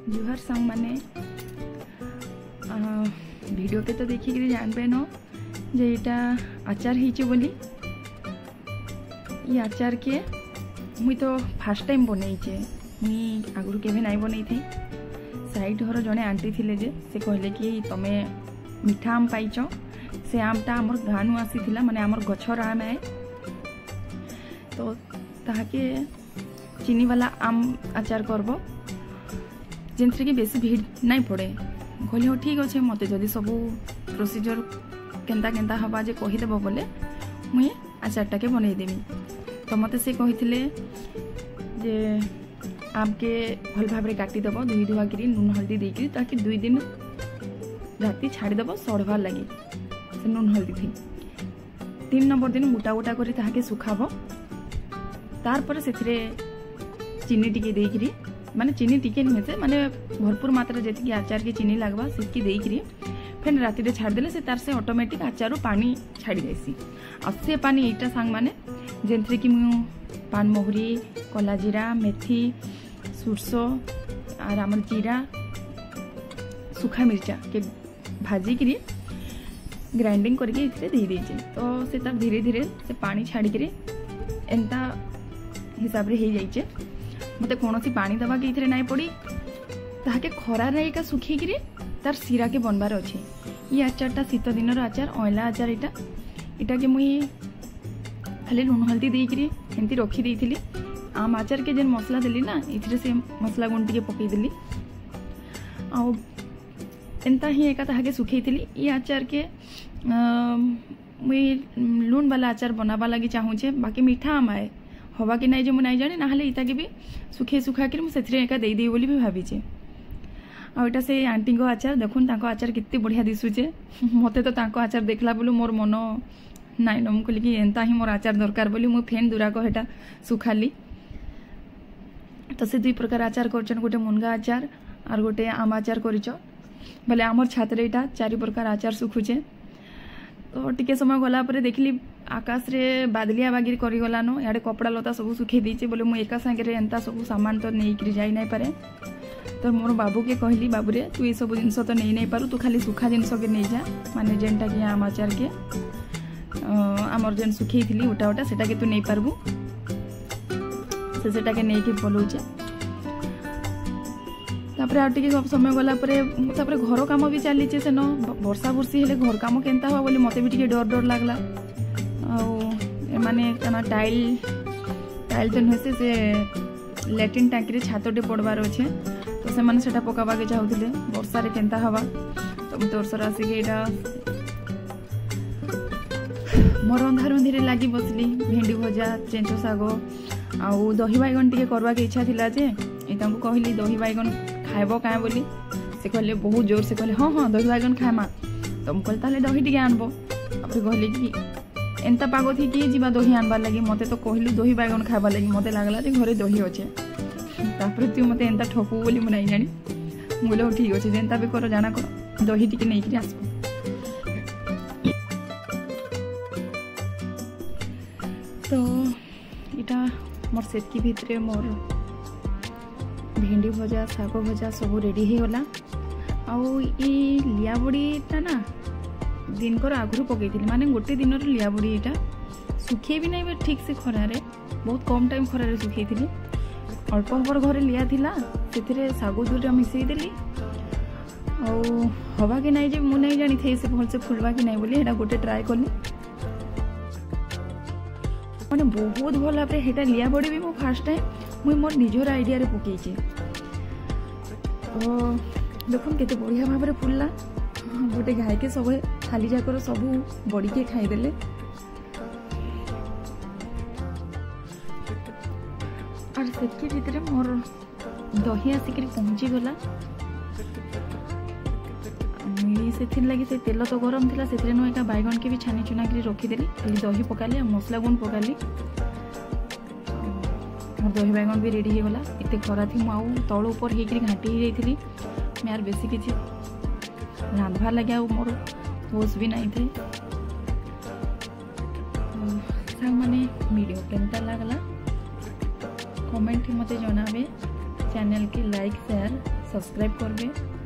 जुहर संग माने वीडियो के तो देखिक जान पे न जे इटा आचार होइचे बोली। ये आचार के मुई तो फास्ट टाइम बनईचे, मुई आगुरी केबे नाई बनई थी। साइड घर जड़े आंटी थिले जे से कहले कि तमे मीठा आम पाइच, से आमटा आमर गाँव आसी माने आमर गछर आम है, तो ताके चीनी वाला आम आचार करबो जेनथरे कि बेसी भीड़ नाई पड़े। कहले हो ठीक अच्छे, मते जदि सबू प्रोसीजर केन्ता केन्ता हवा जे कहीदेव बोले मुई आचारटा के बनई देवी। तो मते से कहिथिले जे आम के भल भाव में काटिदेव, धुई धुआ करी नून हल्दी देकर ताकि 2 दिन राति छाड़देव सड़बार लगे से नून हल्दी थी। 3 नंबर दिन गोटा गोटा कर ताके सुखाब, तार से चीनी टिके देकरी माने चीनी टिके नुहे से माने भरपूर मात्रा जी आचार के चीनी लगवा से देकरी फिर राति छाड़देले से तार से ऑटोमेटिक आचार पानी छाड़ी जाइसी। आ से पानी एटा सांग माने जेनथरे कि मु पान मोहरी, कला जीरा, मेथी, सुरसो और आमर जीरा, सुखा मिर्चा के भाजी करी ग्राइंडिंग करके इथे दे दीजिए। तो से तार धीरे धीरे से पानी छाड़ी करी एंता हिसाब रे हो जाइए। मते कौनसी पानी दवा के इथे नाई पड़ी, ताके खरा रे का सुखी करी तार सिरा के बनबार अच्छे। ये आचारटा शीत दिन आचार, अयला आचार इटा के मुई खाली लुण हल्दी देकरी एमती रखी देइथिली। आम आचार के जेन मसला देली ना इथरे से मसला गुण टिके पकई देली आ एंता ही एका ताहाके सुखैथिली। ये आचार के मुई लुण वाला आचार बनाबा लगी चाहूचे, बाकी मीठा आम आए हवा कि नाई जे मुई नाई जाने ना हाले इता के भी सुखे सुखा के मुझे एका दे बोली भी भावीचे। आ इटा से आंटी को आचार देखुन, तांको आचार कितने बढ़िया दिशुचे। मते तो तांको आचार देखला बोलू मोर मन नाई न, मुझे कि एंता ही मोर आचार दरकार बोली मुझे फेन दुराक हेटा सुखाली। तो से 2 प्रकार आचार करछन, गोटे मुनगा आचार और गोटे आम आचार करिछ बोले आमर छातरे इटा 4 प्रकार आचार सुखुचे। तो टिके समय गला परे देखली आकाश रे बादलिया बागिर करी गलानो, याडे कपड़ा लता सब सुखे दीचे बोले मु एका संगे रे एंता सब सामान तो नहीं करी जाई नहीं पारे। तो मोर बाबू के कहली बाबू रे तू ये सब जिनस तो नहीं पारू, तू खाली सुखा जिनस के नहीं जा, माने जेनटा कि आम आचार के आमर जेन सुखई थिली उटा उटा सेटा के तू नहीं पारबू, से सेटा के नहीं के बोलौचे। तापरे आ टिके सब समय गला परे तापरे घर काम भी चली से न वर्षा बुर्षी हेले घर काम केनता हवा बोली मते भी टिके डर डर लागला। आ माने कना टाइल तो नुहे से लैट्रिन टांकी रे छातटे पड़बार अच्छे, तो से माने सेटा पकाबा के चाहूथिले वर्षा रे केनता हवा। तो मते वर्षा आसी के एटा मोर रंधा रंधीरे लागी बसली। भेंडी भजा, चेंचो साग आउ दही बैगन टिके करवा के इच्छा थिला जे एता को कहली दही बैगन खाइबो काए बोली, से कहले बहुत जोर से कहले हाँ दही बैगन खाएमा। तो मुझे कहले दही टिके आनबो, आपरे कहले कि एंता पाग थी कि जीवा दही आनबार लगी, मते तो कहलु दही बैगन खाइबार लगी, मते लागला जे घरे दही अच्छे। तापरे तू मते एंता ठकू बोली मुझे नहीं जानी, मुझे ठीक अच्छे जेनता भी कर जाना कर दही टिके नहीं कि आसबो। तो इटा मोर सेतकी भितरे मोर भेंडी भजा, साग भजा सब रेडी हो गला। आउ ये लिया बड़ीटा ना दिन कर आगुरी पकई माने गोटे दिन लिया बड़ी यहाँ सुखे भी नहीं ठीक से खरारे, बहुत कम टाइम खरारे सुखई थी। अल्प हबर घरे लिया थिला से सागु दूरा मिसई देली और हवा कि नहीं जे मु नहीं जानी थे से भल से फुलवा कि नहीं बोली हेटा गोटे ट्राए कली माने बहुत भल भाव हेटा लिया बड़ी भी मु फास्ट टाइम मुई मोर निजर आइडिया रे पकईचे। तो देखुन केते बढ़िया भाव में फुलला, गोटे गाय के सब थाली जाकर सब बड़ी के खाईदेले। और से भीतर मोर दही आसिक पहुँची गला। से लगी से तेल तो गरम थिला से नुका बैगन के भी छानी चुना कर रखीदेली, खाली दही पकाली मसला गुण पकाली। मोर दही बैगन भी रेडी हो गला। इतने खरा थी मुझे तल ऊपर होकर घाटी हो जाती, मैं यार बेसी किसी रांधवार लगे मोर होश भी नहीं थे। सांग माने वीडियो केनता लागला कमेंट मते जनाबे, चैनल के लाइक शेयर सब्सक्राइब करबे।